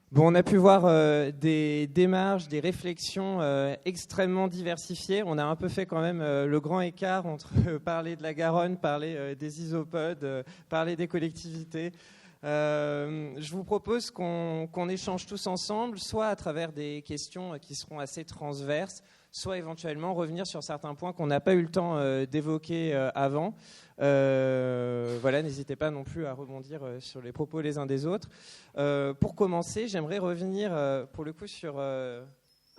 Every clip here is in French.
Bon, on a pu voir des démarches, des réflexions extrêmement diversifiées. On a un peu fait quand même le grand écart entre parler de la Garonne, parler des isopodes, parler des collectivités. Je vous propose qu'on échange tous ensemble, soit à travers des questions qui seront assez transverses, soit éventuellement revenir sur certains points qu'on n'a pas eu le temps d'évoquer avant. Voilà, n'hésitez pas non plus à rebondir sur les propos les uns des autres. Pour commencer, j'aimerais revenir pour le coup sur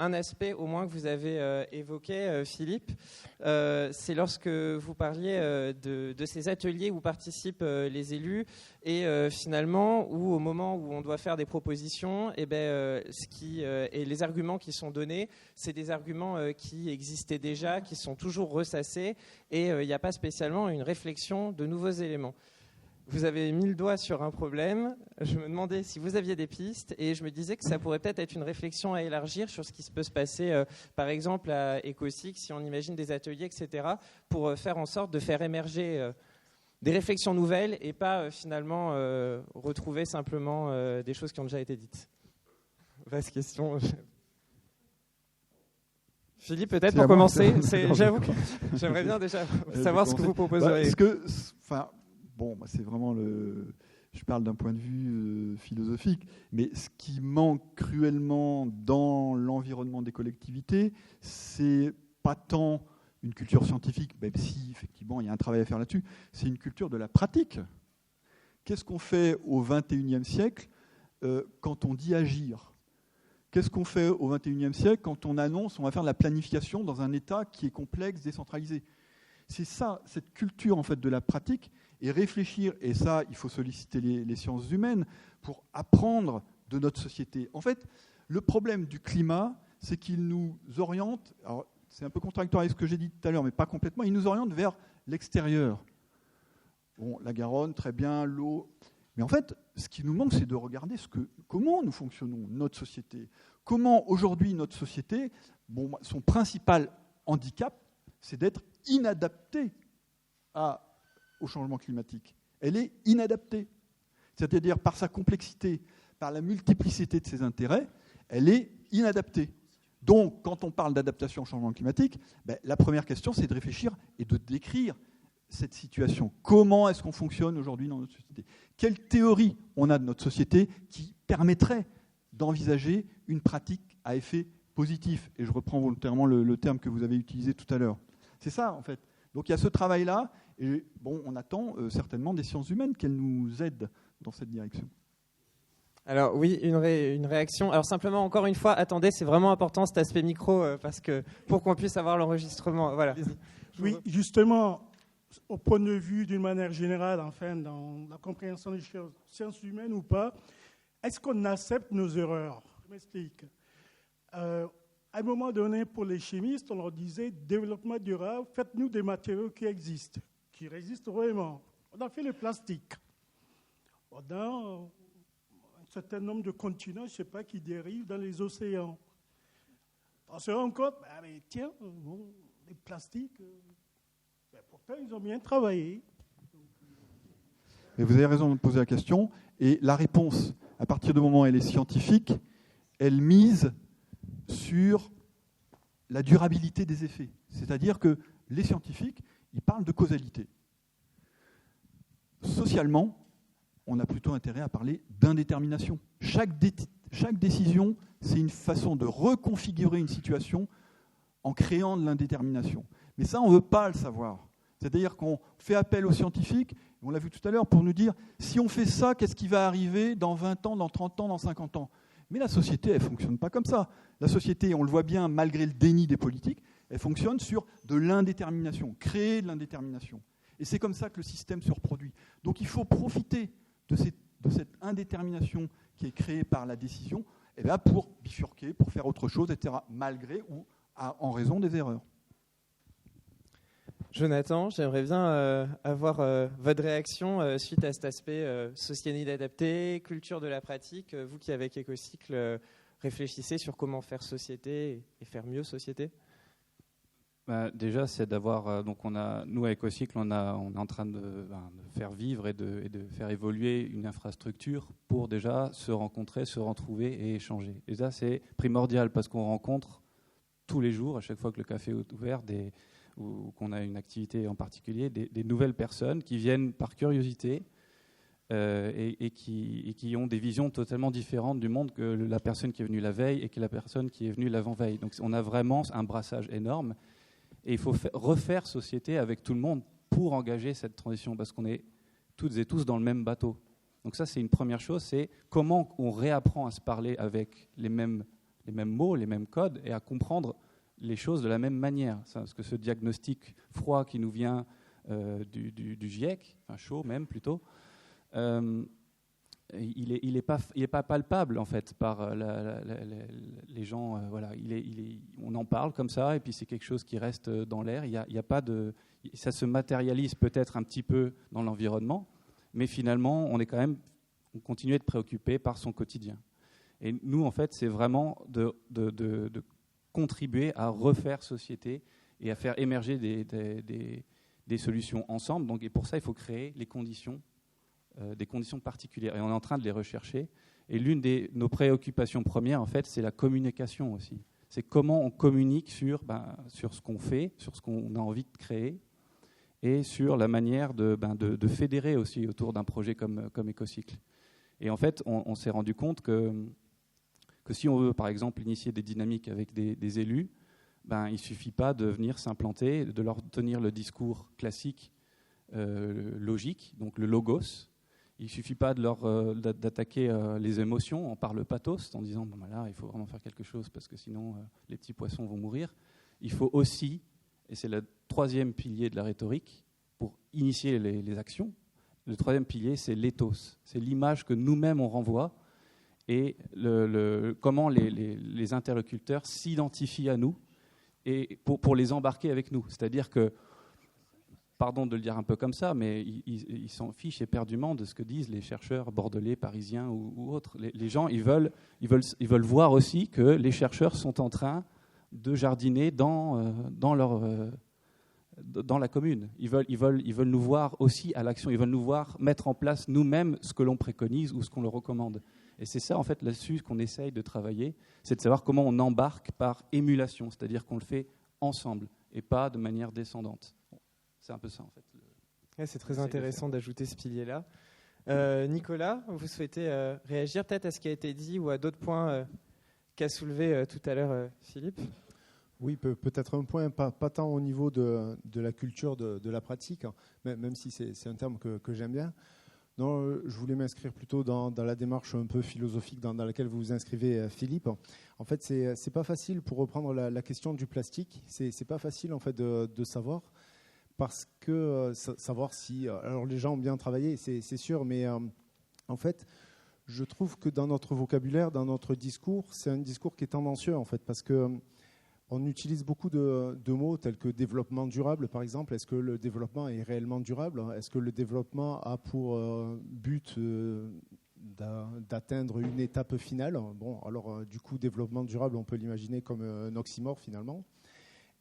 un aspect au moins que vous avez évoqué, Philippe. C'est lorsque vous parliez de ces ateliers où participent les élus et finalement où au moment où on doit faire des propositions, et les arguments qui sont donnés, c'est des arguments qui existaient déjà, qui sont toujours ressassés et il n'y a pas spécialement une réflexion de nouveaux éléments. Vous avez mis le doigt sur un problème. Je me demandais si vous aviez des pistes et je me disais que ça pourrait peut-être être une réflexion à élargir sur ce qui peut se passer, par exemple, à Ecosic, si on imagine des ateliers, etc., pour faire en sorte de faire émerger des réflexions nouvelles et pas finalement retrouver simplement des choses qui ont déjà été dites. Vaste question. Philippe, peut-être pour commencer, j'avoue que j'aimerais bien déjà savoir ce que vous proposeriez. Bon, c'est vraiment je parle d'un point de vue philosophique, mais ce qui manque cruellement dans l'environnement des collectivités, c'est pas tant une culture scientifique, même si effectivement il y a un travail à faire là-dessus, c'est une culture de la pratique. Qu'est-ce qu'on fait au XXIe siècle quand on dit agir ? Qu'est-ce qu'on fait au XXIe siècle quand on annonce on va faire de la planification dans un État qui est complexe, décentralisé ? C'est ça, cette culture en fait de la pratique, et réfléchir, et ça, il faut solliciter les sciences humaines pour apprendre de notre société. En fait, le problème du climat, c'est qu'il nous oriente, alors c'est un peu contradictoire avec ce que j'ai dit tout à l'heure, mais pas complètement, il nous oriente vers l'extérieur. Bon, la Garonne, très bien, l'eau. Mais en fait, ce qui nous manque, c'est de regarder comment nous fonctionnons, notre société. Comment aujourd'hui notre société, son principal handicap, c'est d'être inadaptée au changement climatique. Elle est inadaptée. C'est-à-dire par sa complexité, par la multiplicité de ses intérêts, elle est inadaptée. Donc, quand on parle d'adaptation au changement climatique, la première question, c'est de réfléchir et de décrire cette situation. Comment est-ce qu'on fonctionne aujourd'hui dans notre société ? Quelle théorie on a de notre société qui permettrait d'envisager une pratique à effet positif ? Et je reprends volontairement le terme que vous avez utilisé tout à l'heure. C'est ça, en fait. Donc, il y a ce travail-là. Et on attend certainement des sciences humaines qu'elles nous aident dans cette direction. Alors oui, une réaction. Alors simplement, encore une fois, attendez, c'est vraiment important cet aspect micro parce que pour qu'on puisse avoir l'enregistrement. Voilà. Oui, justement, au point de vue d'une manière générale, enfin, dans la compréhension des choses, sciences humaines ou pas, est-ce qu'on accepte nos erreurs ? Je m'explique. À un moment donné, pour les chimistes, on leur disait développement durable, faites-nous des matériaux qui existent, qui résistent vraiment. On a fait le plastique. On a un certain nombre de continents, je ne sais pas, qui dérivent dans les océans. On se rend compte, tiens, les plastiques, pourtant ils ont bien travaillé. Et vous avez raison de poser la question. Et la réponse, à partir du moment où elle est scientifique, elle mise sur la durabilité des effets. C'est-à-dire que les scientifiques, ils parlent de causalité. Socialement, on a plutôt intérêt à parler d'indétermination. Chaque décision, c'est une façon de reconfigurer une situation en créant de l'indétermination. Mais ça, on ne veut pas le savoir. C'est-à-dire qu'on fait appel aux scientifiques, on l'a vu tout à l'heure, pour nous dire, si on fait ça, qu'est-ce qui va arriver dans 20 ans, dans 30 ans, dans 50 ans ? Mais la société, elle ne fonctionne pas comme ça. La société, on le voit bien, malgré le déni des politiques, elle fonctionne sur de l'indétermination, créer de l'indétermination. Et c'est comme ça que le système se reproduit. Donc il faut profiter de cette indétermination qui est créée par la décision pour bifurquer, pour faire autre chose, etc., malgré ou en raison des erreurs. Jonathan, j'aimerais bien avoir votre réaction suite à cet aspect société adaptée, culture de la pratique. Vous qui, avec Écocycle, réfléchissez sur comment faire société et faire mieux société. Déjà, c'est d'avoir. Nous, à Ecocycle, on est en train de faire vivre et de faire évoluer une infrastructure pour déjà se rencontrer, se retrouver et échanger. Et ça, c'est primordial parce qu'on rencontre tous les jours, à chaque fois que le café est ouvert, ou qu'on a une activité en particulier, des nouvelles personnes qui viennent par curiosité et qui ont des visions totalement différentes du monde que la personne qui est venue la veille et que la personne qui est venue l'avant-veille. Donc, on a vraiment un brassage énorme. Et il faut refaire société avec tout le monde pour engager cette transition, parce qu'on est toutes et tous dans le même bateau. Donc ça, c'est une première chose, c'est comment on réapprend à se parler avec les mêmes mots, les mêmes codes, et à comprendre les choses de la même manière. Parce que ce diagnostic froid qui nous vient du GIEC, enfin chaud même plutôt, il est pas palpable en fait par les gens. Voilà, on en parle comme ça et puis c'est quelque chose qui reste dans l'air. Il y a pas de, ça se matérialise peut-être un petit peu dans l'environnement, mais finalement on continue à être préoccupé par son quotidien. Et nous en fait c'est vraiment de contribuer à refaire société et à faire émerger des solutions ensemble. Donc, et pour ça il faut créer les conditions. Des conditions particulières, et on est en train de les rechercher. Et l'une de nos préoccupations premières, en fait, c'est la communication aussi. C'est comment on communique sur ce qu'on fait, sur ce qu'on a envie de créer, et sur la manière de fédérer aussi autour d'un projet comme Ecocycle. Et en fait, on s'est rendu compte que si on veut, par exemple, initier des dynamiques avec des élus, il ne suffit pas de venir s'implanter, de leur tenir le discours classique, logique, donc le logos. Il ne suffit pas d'attaquer les émotions par le pathos en disant là, il faut vraiment faire quelque chose parce que sinon les petits poissons vont mourir. Il faut aussi, et c'est le troisième pilier de la rhétorique, pour initier les actions, le troisième pilier, c'est l'éthos. C'est l'image que nous-mêmes on renvoie et comment les interlocuteurs s'identifient à nous et pour les embarquer avec nous. C'est-à-dire que, pardon de le dire un peu comme ça, mais ils s'en fichent éperdument de ce que disent les chercheurs bordelais, parisiens ou autres. Les gens, ils veulent voir aussi que les chercheurs sont en train de jardiner dans la commune. Ils veulent nous voir aussi à l'action. Ils veulent nous voir mettre en place nous-mêmes ce que l'on préconise ou ce qu'on leur recommande. Et c'est ça, en fait, là-dessus qu'on essaye de travailler, c'est de savoir comment on embarque par émulation, c'est-à-dire qu'on le fait ensemble et pas de manière descendante. C'est un peu ça, en fait. Ouais, c'est très intéressant d'ajouter ce pilier-là. Nicolas, vous souhaitez réagir peut-être à ce qui a été dit ou à d'autres points qu'a soulevé tout à l'heure Philippe ? Oui, peut-être un point, pas tant au niveau de la culture de la pratique, même si c'est un terme que j'aime bien. Non, je voulais m'inscrire plutôt dans la démarche un peu philosophique dans laquelle vous vous inscrivez, Philippe. En fait, c'est pas facile, pour reprendre la question du plastique, c'est pas facile en fait de savoir. Parce que savoir si... Alors les gens ont bien travaillé, c'est sûr, mais en fait, je trouve que dans notre vocabulaire, dans notre discours, c'est un discours qui est tendancieux, en fait, parce qu'on utilise beaucoup de mots tels que développement durable, par exemple. Est-ce que le développement est réellement durable ? Est-ce que le développement a pour but d'atteindre une étape finale ? Bon, alors du coup, développement durable, on peut l'imaginer comme un oxymore, finalement.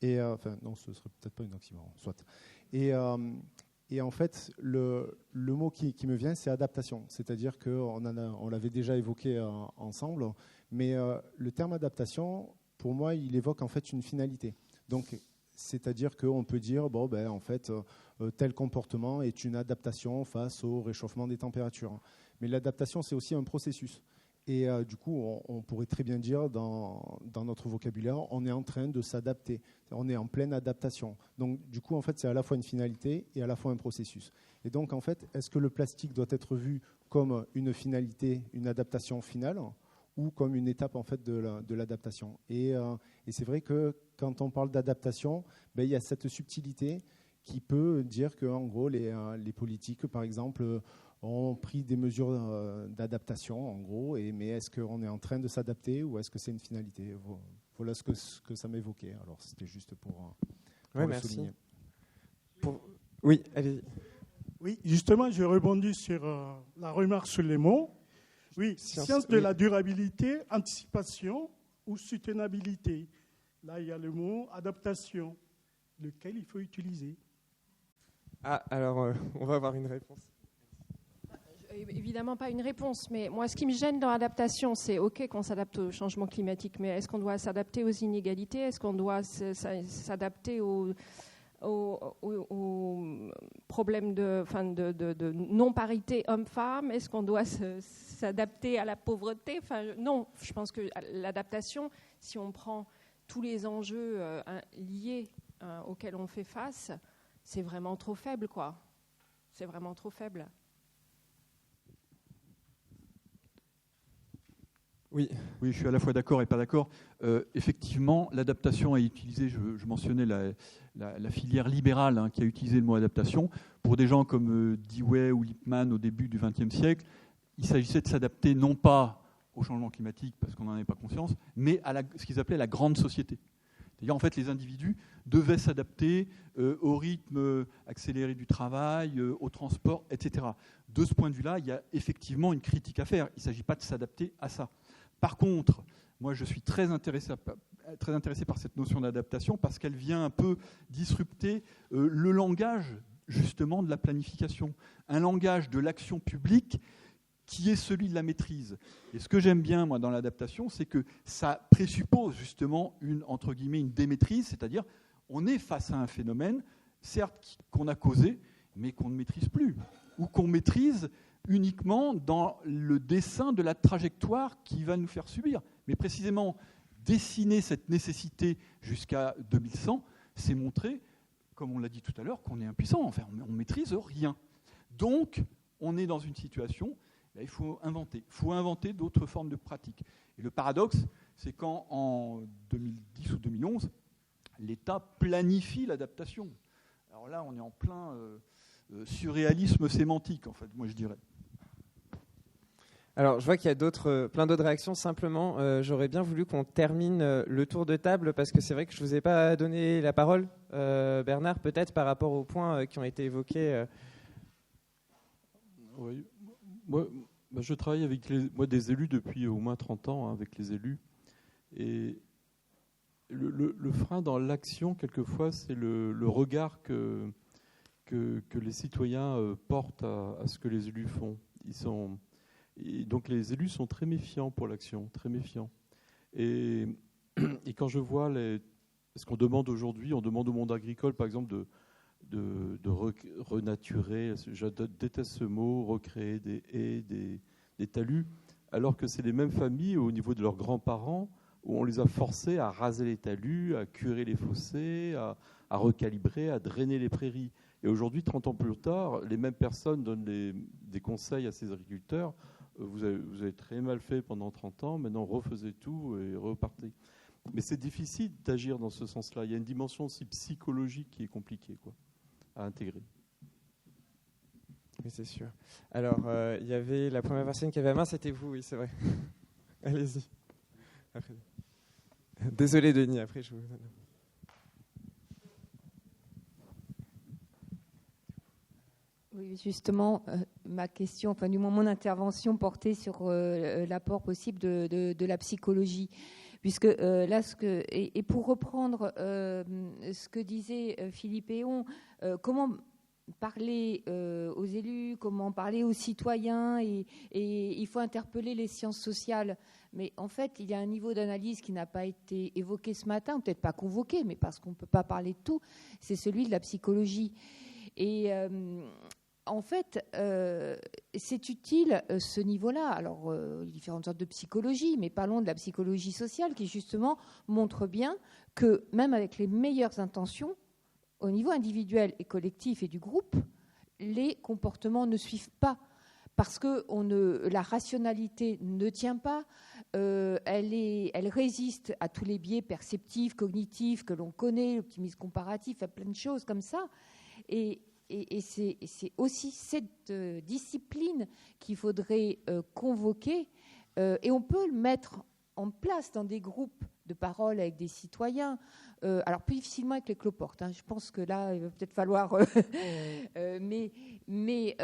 Et non, ce serait peut-être pas une oxymore, soit. Et en fait, le mot qui me vient, c'est adaptation. C'est-à-dire qu'on l'avait déjà évoqué ensemble, mais le terme adaptation, pour moi, il évoque en fait une finalité. Donc, c'est-à-dire qu'on peut dire, en fait, tel comportement est une adaptation face au réchauffement des températures. Mais l'adaptation, c'est aussi un processus. Et du coup, on pourrait très bien dire dans notre vocabulaire, on est en train de s'adapter. On est en pleine adaptation. Donc, du coup, en fait, c'est à la fois une finalité et à la fois un processus. Et donc, en fait, est-ce que le plastique doit être vu comme une finalité, une adaptation finale, ou comme une étape en fait de l'adaptation ? Et c'est vrai que quand on parle d'adaptation, il y a cette subtilité qui peut dire qu'en gros, les politiques, par exemple, ont pris des mesures d'adaptation, en gros, mais est-ce qu'on est en train de s'adapter ou est-ce que c'est une finalité ? Voilà ce que ça m'évoquait. Alors, c'était juste pour le merci. souligner. Oui, allez-y. Oui, justement, je rebondis sur la remarque sur les mots. Oui, science de la durabilité, anticipation ou soutenabilité. Là, il y a le mot adaptation. lequel il faut utiliser. Ah, alors on va avoir une réponse. Évidemment pas une réponse, mais moi ce qui me gêne dans l'adaptation, c'est ok qu'on s'adapte au changement climatique, mais est-ce qu'on doit s'adapter aux inégalités? Est-ce qu'on doit s'adapter aux problèmes de non-parité homme-femme? Est-ce qu'on doit s'adapter à la pauvreté? Non, je pense que l'adaptation, si on prend tous les enjeux liés auxquels on fait face, c'est vraiment trop faible, quoi. C'est vraiment trop faible. Oui, je suis à la fois d'accord et pas d'accord. Effectivement, l'adaptation est utilisée, je mentionnais la filière libérale qui a utilisé le mot adaptation. Pour des gens comme Dewey ou Lippmann au début du XXe siècle, il s'agissait de s'adapter non pas au changement climatique, parce qu'on n'en avait pas conscience, mais à ce qu'ils appelaient la grande société. C'est-à-dire, en fait, les individus devaient s'adapter au rythme accéléré du travail, au transport, etc. De ce point de vue-là, il y a effectivement une critique à faire. Il ne s'agit pas de s'adapter à ça. Par contre, moi, je suis très intéressé par cette notion d'adaptation parce qu'elle vient un peu disrupter le langage, justement, de la planification. Un langage de l'action publique qui est celui de la maîtrise. Et ce que j'aime bien, moi, dans l'adaptation, c'est que ça présuppose, justement, entre guillemets, une démaîtrise, c'est-à-dire on est face à un phénomène, certes, qu'on a causé, mais qu'on ne maîtrise plus, ou qu'on maîtrise uniquement dans le dessin de la trajectoire qui va nous faire subir. Mais précisément, dessiner cette nécessité jusqu'à 2100, c'est montrer, comme on l'a dit tout à l'heure, qu'on est impuissant. Enfin, on ne maîtrise rien. Donc, on est dans une situation, là, il faut inventer d'autres formes de pratiques. Et le paradoxe, c'est quand, en 2010 ou 2011, l'État planifie l'adaptation. Alors là, on est en plein surréalisme sémantique, en fait, moi je dirais. Alors, je vois qu'il y a plein d'autres réactions. Simplement, j'aurais bien voulu qu'on termine le tour de table parce que c'est vrai que je ne vous ai pas donné la parole. Bernard, peut-être par rapport aux points qui ont été évoqués. Oui. Moi, je travaille avec des élus depuis au moins 30 ans, avec les élus. Et le frein dans l'action, quelquefois, c'est le regard que les citoyens portent à ce que les élus font. Et donc les élus sont très méfiants pour l'action, très méfiants. Et quand je vois ce qu'on demande aujourd'hui, on demande au monde agricole, par exemple, de renaturer, je déteste ce mot, recréer des haies, des talus, alors que c'est les mêmes familles au niveau de leurs grands-parents où on les a forcés à raser les talus, à curer les fossés, à recalibrer, à drainer les prairies. Et aujourd'hui, 30 ans plus tard, les mêmes personnes donnent des conseils à ces agriculteurs. Vous avez très mal fait pendant 30 ans, maintenant refaisez tout et repartez. Mais c'est difficile d'agir dans ce sens-là. Il y a une dimension aussi psychologique qui est compliquée à intégrer. Oui, c'est sûr. Alors, il y avait la première personne qui avait la main, c'était vous, oui, c'est vrai. Allez-y. Après. Désolé, Denis, après je vous donne. Oui, justement, ma question, mon intervention portait sur l'apport possible de la psychologie. Puisque là, et pour reprendre ce que disait Philippe Héon, comment parler aux élus, comment parler aux citoyens, et il faut interpeller les sciences sociales. Mais en fait, il y a un niveau d'analyse qui n'a pas été évoqué ce matin, peut-être pas convoqué, mais parce qu'on ne peut pas parler de tout, c'est celui de la psychologie. Et en fait, c'est utile ce niveau-là. Alors, différentes sortes de psychologie, mais parlons de la psychologie sociale qui, justement, montre bien que même avec les meilleures intentions, au niveau individuel et collectif et du groupe, les comportements ne suivent pas parce que la rationalité ne tient pas, elle résiste à tous les biais perceptifs, cognitifs que l'on connaît, l'optimisme comparatif, à plein de choses comme ça. Et c'est aussi cette discipline qu'il faudrait convoquer, et on peut le mettre en place dans des groupes de parole avec des citoyens, alors plus difficilement avec les cloportes, je pense que là il va peut-être falloir mais Mais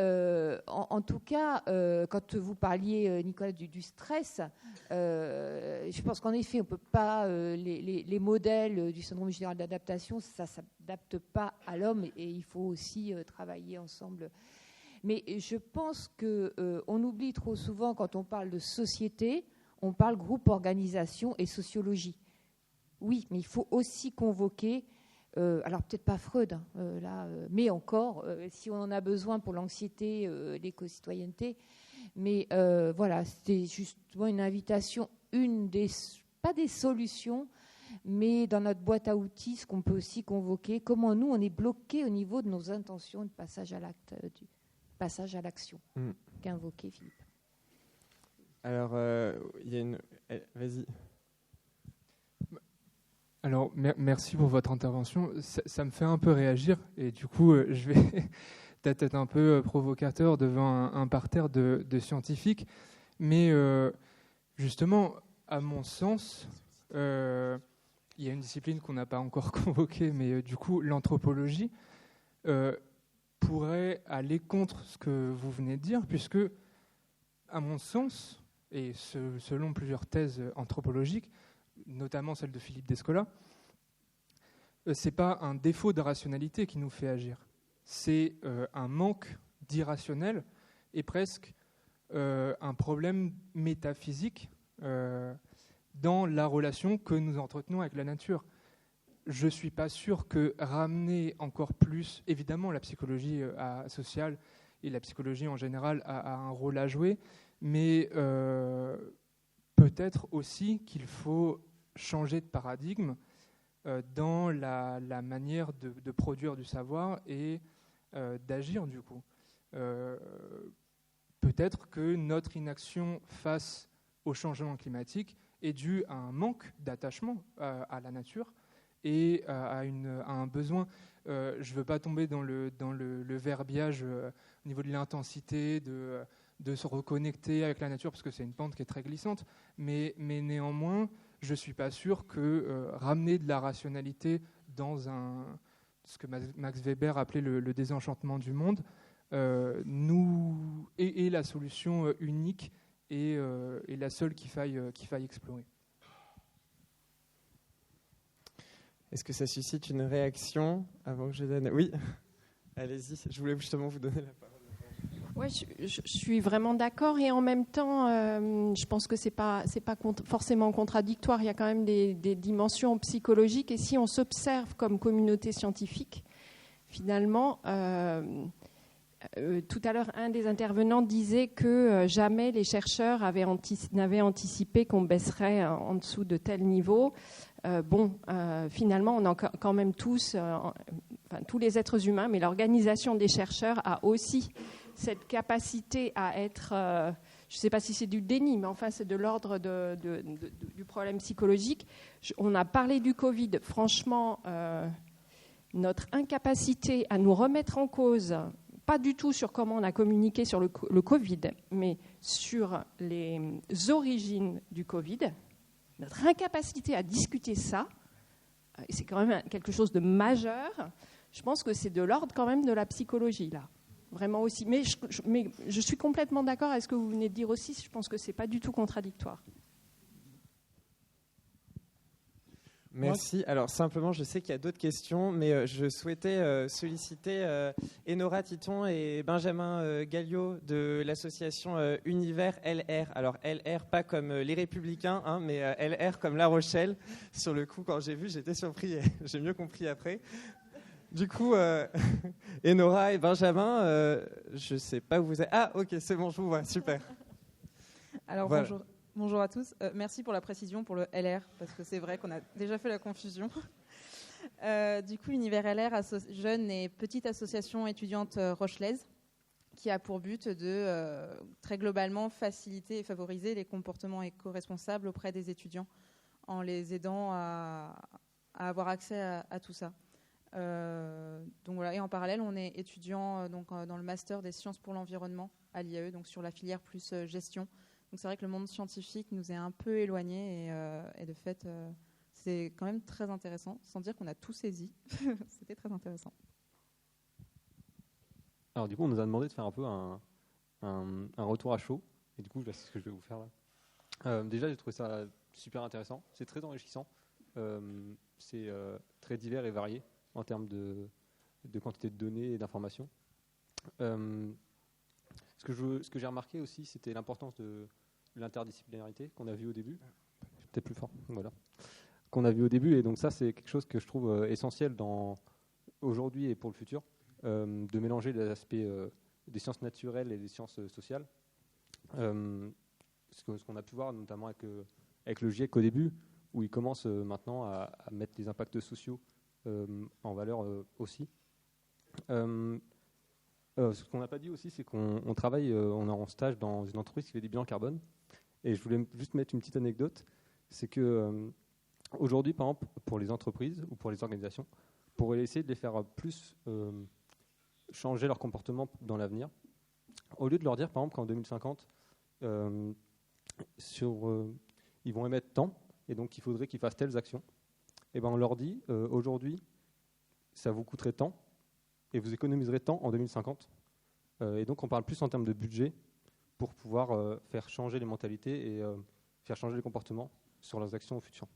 en tout cas, quand vous parliez, Nicolas, du stress, je pense qu'en effet, on peut pas, les modèles du syndrome général d'adaptation, ça ne s'adapte pas à l'homme et il faut aussi travailler ensemble. Mais je pense qu'on oublie trop souvent, quand on parle de société, on parle groupe, organisation et sociologie. Oui, mais il faut aussi convoquer, alors peut-être pas Freud, mais encore, si on en a besoin pour l'anxiété, l'éco-citoyenneté. Mais voilà, c'était justement une invitation, pas des solutions, mais dans notre boîte à outils, ce qu'on peut aussi convoquer, comment nous, on est bloqué au niveau de nos intentions de passage à l'acte, du passage à l'action, qu'invoquait Philippe. Alors, il y a une... Vas-y. Alors, merci pour votre intervention. Ça me fait un peu réagir et du coup, je vais peut-être un peu provocateur devant un parterre de scientifiques. Mais justement, à mon sens, il y a une discipline qu'on n'a pas encore convoquée, mais du coup, l'anthropologie pourrait aller contre ce que vous venez de dire, puisque, à mon sens, et selon plusieurs thèses anthropologiques, notamment celle de Philippe Descola, c'est pas un défaut de rationalité qui nous fait agir, c'est un manque d'irrationnel et presque un problème métaphysique dans la relation que nous entretenons avec la nature. Je ne suis pas sûr que ramener encore plus, évidemment la psychologie sociale et la psychologie en général a un rôle à jouer, mais peut-être aussi qu'il faut changer de paradigme dans la manière de produire du savoir et d'agir du coup. Peut-être que notre inaction face au changement climatique est due à un manque d'attachement à la nature et à un besoin. Je ne veux pas tomber dans le verbiage au niveau de l'intensité, de se reconnecter avec la nature, parce que c'est une pente qui est très glissante, mais néanmoins, je ne suis pas sûr que ramener de la rationalité dans ce que Max Weber appelait le désenchantement du monde est la solution unique et la seule qu'il faille explorer. Est-ce que ça suscite une réaction avant que je donne... Oui, allez-y, je voulais justement vous donner la parole. Oui, je suis vraiment d'accord et en même temps, je pense que c'est pas forcément contradictoire. Il y a quand même des dimensions psychologiques et si on s'observe comme communauté scientifique, finalement, tout à l'heure, un des intervenants disait que jamais les chercheurs n'avaient anticipé qu'on baisserait en dessous de tel niveau. Finalement, on a quand même tous les êtres humains, mais l'organisation des chercheurs a aussi cette capacité à être, je ne sais pas si c'est du déni, mais enfin c'est de l'ordre du problème psychologique. On a parlé du Covid. Franchement, notre incapacité à nous remettre en cause, pas du tout sur comment on a communiqué sur le Covid, mais sur les origines du Covid, notre incapacité à discuter ça, et c'est quand même quelque chose de majeur, je pense que c'est de l'ordre quand même de la psychologie, là. Vraiment aussi. Mais je suis complètement d'accord avec ce que vous venez de dire aussi. Je pense que ce n'est pas du tout contradictoire. Merci. Alors simplement, je sais qu'il y a d'autres questions, mais je souhaitais solliciter Enora Titon et Benjamin Galliot de l'association Univers LR. Alors LR, pas comme les Républicains, hein, mais LR comme La Rochelle. Sur le coup, quand j'ai vu, j'étais surpris et j'ai mieux compris après. Du coup, Enora et Benjamin, je ne sais pas où vous êtes. Ah, ok, c'est bon, je vous vois, super. Alors, voilà. Bonjour à tous. Merci pour la précision pour le LR, parce que c'est vrai qu'on a déjà fait la confusion. Du coup, Univers LR, jeune et petite association étudiante rochelaise, qui a pour but de, très globalement, faciliter et favoriser les comportements éco-responsables auprès des étudiants, en les aidant à avoir accès à tout ça. Donc voilà, et en parallèle, on est étudiant dans le master des sciences pour l'environnement à l'IAE, donc sur la filière plus gestion. Donc c'est vrai que le monde scientifique nous est un peu éloigné et de fait, c'est quand même très intéressant, sans dire qu'on a tout saisi. C'était très intéressant. Alors du coup, on nous a demandé de faire un peu un retour à chaud. Et du coup, c'est ce que je vais vous faire là. Déjà, j'ai trouvé ça super intéressant. C'est très enrichissant. C'est très divers et varié en termes de quantité de données et d'informations. Ce que j'ai remarqué aussi, c'était l'importance de l'interdisciplinarité qu'on a vu au début. Peut-être plus fort. Voilà. Qu'on a vu au début. Et donc ça, c'est quelque chose que je trouve essentiel aujourd'hui et pour le futur, de mélanger les aspects des sciences naturelles et des sciences sociales. Ce qu'on a pu voir notamment avec le GIEC au début, où ils commencent maintenant à mettre les impacts sociaux en valeur aussi. Ce qu'on n'a pas dit aussi, c'est qu'on travaille, on est en stage dans une entreprise qui fait des bilans carbone. Et je voulais juste mettre une petite anecdote, c'est que aujourd'hui, par exemple, pour les entreprises ou pour les organisations, pour essayer de les faire plus changer leur comportement dans l'avenir, au lieu de leur dire, par exemple, qu'en 2050, ils vont émettre tant, et donc il faudrait qu'ils fassent telles actions, et ben on leur dit, aujourd'hui, ça vous coûterait tant, et vous économiserez tant en 2050. Et donc on parle plus en termes de budget pour pouvoir faire changer les mentalités et faire changer les comportements sur leurs actions au futur.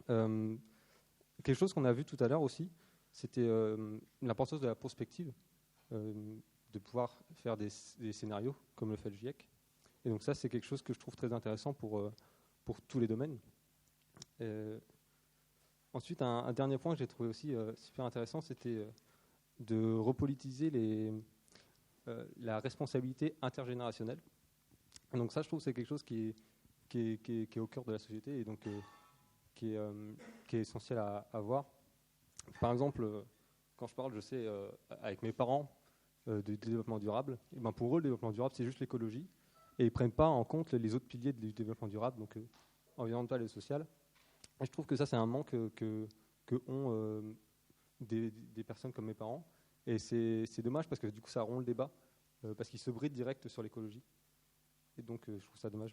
Quelque chose qu'on a vu tout à l'heure aussi, c'était l'importance de la prospective, de pouvoir faire des scénarios comme le fait le GIEC. Et donc ça, c'est quelque chose que je trouve très intéressant pour tous les domaines. Ensuite, un dernier point que j'ai trouvé aussi super intéressant, c'était de repolitiser la responsabilité intergénérationnelle. Et donc ça, je trouve que c'est quelque chose qui est au cœur de la société et donc qui est essentiel à voir. Par exemple, quand je parle, je sais, avec mes parents du développement durable, et ben pour eux, le développement durable, c'est juste l'écologie. Et ils ne prennent pas en compte les autres piliers du développement durable, donc environnemental et social. Et je trouve que ça, c'est un manque que ont des personnes comme mes parents. Et c'est dommage parce que du coup, ça rompt le débat, parce qu'ils se brident direct sur l'écologie. Et donc, je trouve ça dommage.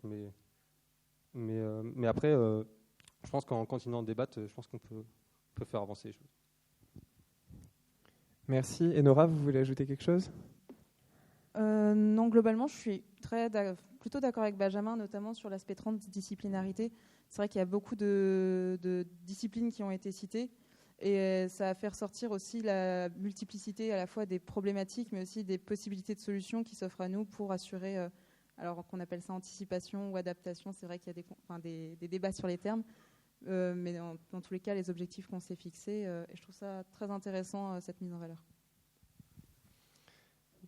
Mais après, je pense qu'en continuant de débattre, je pense qu'on peut faire avancer les choses. Merci. Et Nora, vous voulez ajouter quelque chose ? Non, globalement, je suis plutôt d'accord avec Benjamin, notamment sur l'aspect transdisciplinarité. C'est vrai qu'il y a beaucoup de disciplines qui ont été citées et ça a fait ressortir aussi la multiplicité à la fois des problématiques mais aussi des possibilités de solutions qui s'offrent à nous pour assurer, alors qu'on appelle ça anticipation ou adaptation. C'est vrai qu'il y a des débats sur les termes, mais dans tous les cas, les objectifs qu'on s'est fixés, et je trouve ça très intéressant, cette mise en valeur.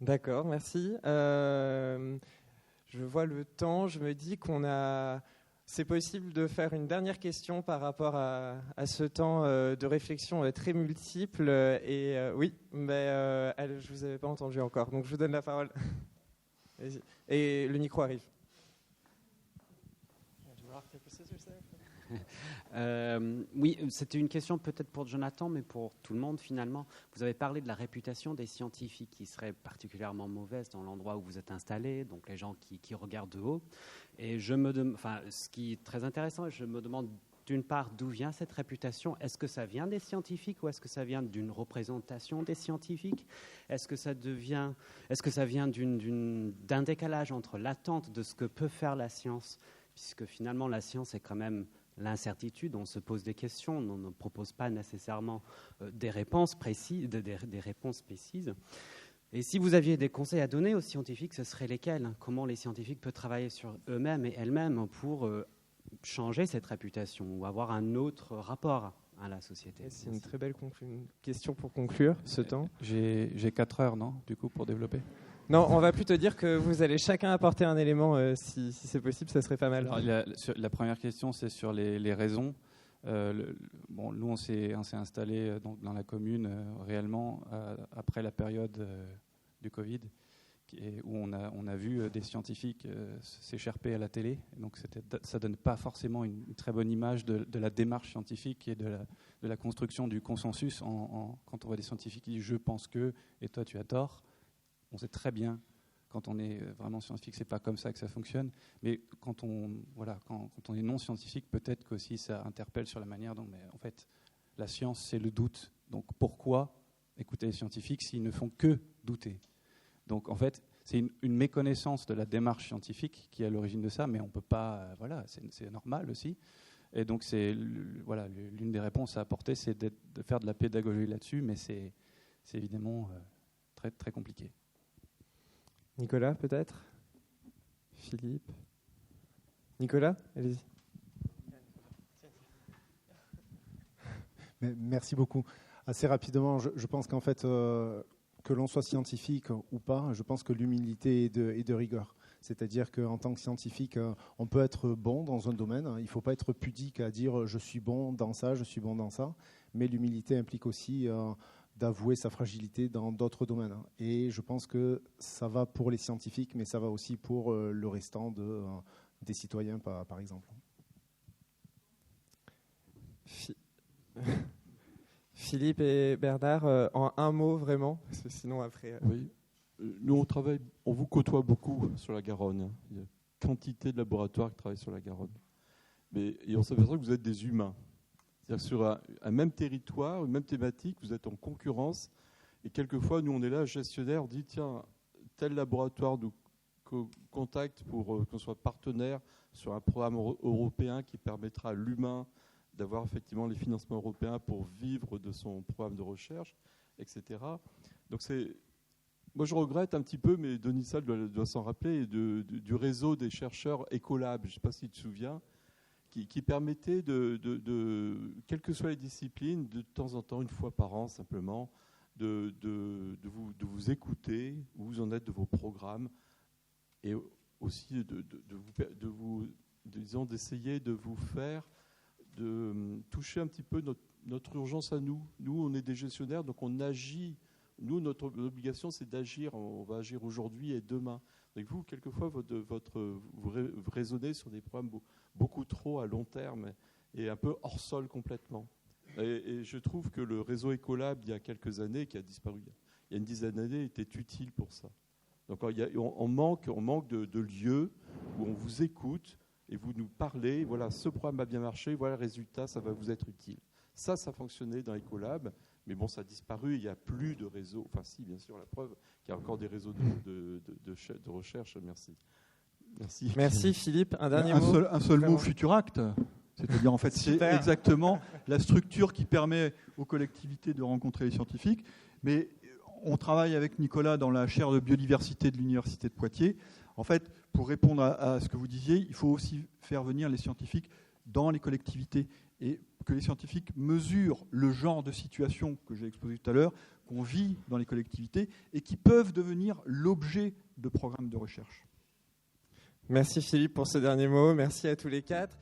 D'accord, merci. Je vois le temps, je me dis c'est possible de faire une dernière question par rapport à ce temps de réflexion très multiple. Oui, mais je ne vous avais pas entendu encore, donc je vous donne la parole. Et le micro arrive. Oui, c'était une question peut-être pour Jonathan, mais pour tout le monde finalement. Vous avez parlé de la réputation des scientifiques qui serait particulièrement mauvaise dans l'endroit où vous êtes installé, donc les gens qui regardent de haut. Et ce qui est très intéressant, je me demande d'une part d'où vient cette réputation. Est-ce que ça vient des scientifiques ou est-ce que ça vient d'une représentation des scientifiques ? Est-ce que ça vient d'un décalage entre l'attente de ce que peut faire la science, puisque finalement la science est quand même l'incertitude, on se pose des questions, on ne propose pas nécessairement des réponses précises. Et si vous aviez des conseils à donner aux scientifiques, ce seraient lesquels ? Comment les scientifiques peuvent travailler sur eux-mêmes et elles-mêmes pour changer cette réputation ou avoir un autre rapport à la société ? C'est une très belle question pour conclure ce temps. J'ai 4 heures, non, du coup, pour développer. Non, on va plutôt dire que vous allez chacun apporter un élément, si c'est possible, ça serait pas mal. Alors, la première question, c'est sur les raisons. Nous, on s'est installé dans la commune réellement après la période du Covid, où on a vu des scientifiques s'écharper à la télé. Donc ça donne pas forcément une très bonne image de la démarche scientifique et de la construction du consensus quand on voit des scientifiques qui disent « je pense que » et « toi tu as tort ». On sait très bien, quand on est vraiment scientifique, c'est pas comme ça que ça fonctionne. Mais quand on est non scientifique, peut-être qu'aussi ça interpelle sur la manière dont, en fait, la science, c'est le doute. Donc pourquoi écouter les scientifiques s'ils ne font que douter ? Donc en fait, c'est une méconnaissance de la démarche scientifique qui est à l'origine de ça, mais on ne peut pas, voilà, c'est normal aussi. Et donc voilà, l'une des réponses à apporter, c'est de faire de la pédagogie là-dessus, mais c'est évidemment très, très compliqué. Nicolas, peut-être ? Philippe ? Nicolas, allez-y. Merci beaucoup. Assez rapidement, je pense qu'en fait, que l'on soit scientifique ou pas, je pense que l'humilité est de rigueur. C'est-à-dire qu'en tant que scientifique, on peut être bon dans un domaine. Il ne faut pas être pudique à dire je suis bon dans ça, je suis bon dans ça. Mais l'humilité implique aussi d'avouer sa fragilité dans d'autres domaines. Et je pense que ça va pour les scientifiques, mais ça va aussi pour le restant des citoyens, par exemple. Philippe et Bernard, en un mot vraiment, parce que sinon après... Oui, nous on vous côtoie beaucoup sur la Garonne. Il y a quantité de laboratoires qui travaillent sur la Garonne. Et on s'aperçoit que vous êtes des humains. C'est-à-dire sur un même territoire, une même thématique, vous êtes en concurrence. Et quelquefois, nous on est là, gestionnaire, on dit tiens, tel laboratoire nous contacte pour qu'on soit partenaire sur un programme européen qui permettra à l'humain d'avoir effectivement les financements européens pour vivre de son programme de recherche, etc. Donc moi je regrette un petit peu, mais Denis Salle doit s'en rappeler, du réseau des chercheurs Ecolab, je ne sais pas si tu te souviens, qui permettait quelles que soient les disciplines, de temps en temps, une fois par an simplement, de vous écouter, où vous en êtes de vos programmes, et aussi d'essayer de vous faire de toucher un petit peu notre urgence à nous. Nous, on est des gestionnaires, donc on agit. Nous, notre obligation, c'est d'agir. On va agir aujourd'hui et demain. Donc vous, quelquefois, vous raisonnez sur des problèmes beaucoup trop à long terme et un peu hors sol complètement. Et je trouve que le réseau Ecolab, il y a quelques années, qui a disparu il y a une dizaine d'années, était utile pour ça. Donc on manque de lieux où on vous écoute et vous nous parlez, voilà, ce programme a bien marché, voilà le résultat, ça va vous être utile. Ça fonctionnait dans Ecolab, mais bon, ça a disparu, il n'y a plus de réseau. Enfin si, bien sûr, la preuve qu'il y a encore des réseaux de recherche. Merci. Merci Philippe. Un dernier mot. Un seul mot, Futuract. C'est-à-dire, en fait, c'est exactement la structure qui permet aux collectivités de rencontrer les scientifiques. Mais on travaille avec Nicolas dans la chaire de biodiversité de l'Université de Poitiers. En fait, pour répondre à ce que vous disiez, il faut aussi faire venir les scientifiques dans les collectivités et que les scientifiques mesurent le genre de situation que j'ai exposé tout à l'heure, qu'on vit dans les collectivités et qui peuvent devenir l'objet de programmes de recherche. Merci Philippe pour ce dernier mot. Merci à tous les quatre.